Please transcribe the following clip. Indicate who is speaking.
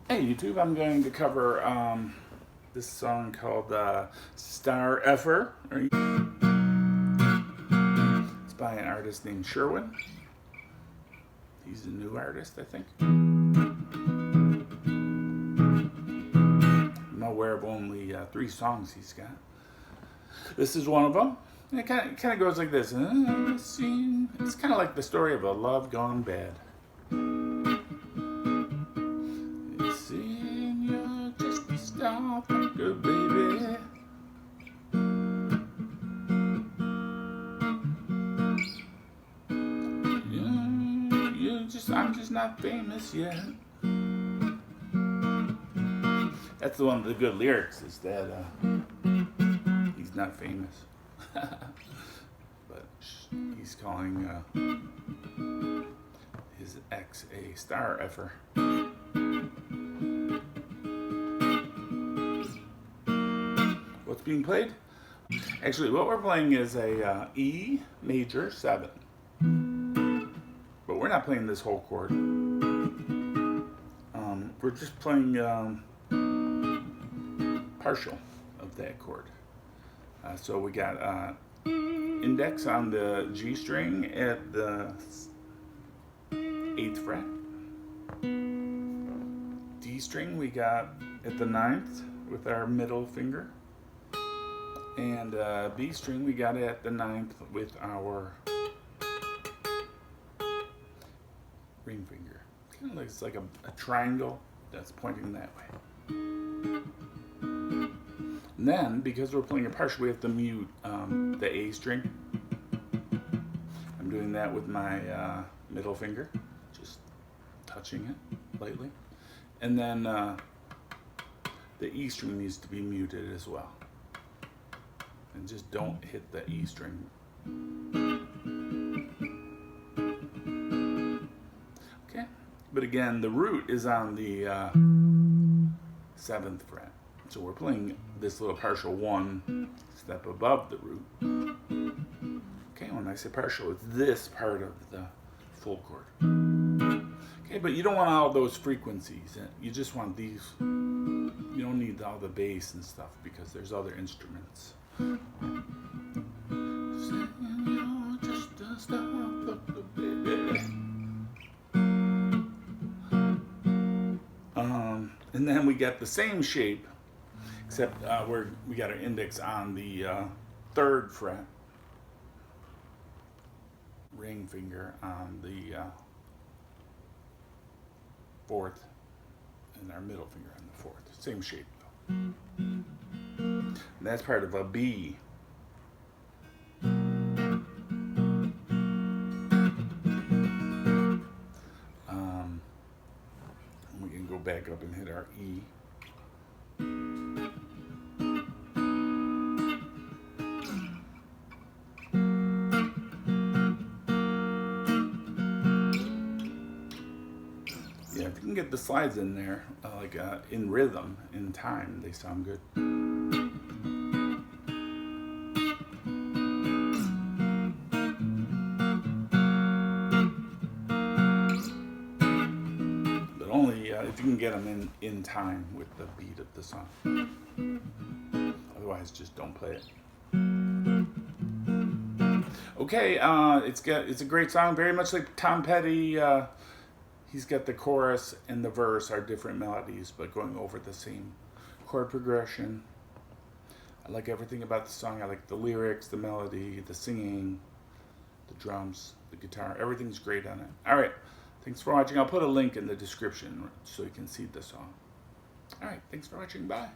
Speaker 1: Hey YouTube, I'm going to cover this song called Starfucker. It's by an artist named Sherwyn. He's a new artist, I think. I'm aware of only 3 songs he's got. This is one of them. And it kind of goes like this. It's kind of like the story of a love gone bad. You're just a starfucker, baby. I'm just not famous yet. That's one of the good lyrics, is that he's not famous. But he's calling his ex a star effer. What's being played? Actually, what we're playing is a E major 7. But we're not playing this whole chord. We're just playing partial of that chord. So we got index on the G string at the 8th fret. D string we got at the 9th with our middle finger. And B string we got at the 9th with our ring finger. Kind of looks like a triangle that's pointing that way. And then, because we're playing a partial, we have to mute the A string. I'm doing that with my middle finger, just touching it lightly. And then the E string needs to be muted as well. And just don't hit the E string. Okay, but again, the root is on the 7th fret. So we're playing this little partial 1 step above the root. Okay, when I say partial, it's this part of the full chord. Okay, but you don't want all those frequencies. You just want these. You don't need all the bass and stuff because there's other instruments. And then we get the same shape, except we got our index on the 3rd fret, ring finger on the 4th, and our middle finger on the 4th. Same shape though. And that's part of a B. We can go back up and hit our E. Yeah, if you can get the slides in there, in rhythm, in time, they sound good. But only if you can get them in time with the beat of the song. Otherwise, just don't play it. Okay, it's a great song, very much like Tom Petty. He's got the chorus and the verse are different melodies, but going over the same chord progression. I like everything about the song. I like the lyrics, the melody, the singing, the drums, the guitar. Everything's great on it. All right, thanks for watching. I'll put a link in the description so you can see the song. All right, thanks for watching. Bye.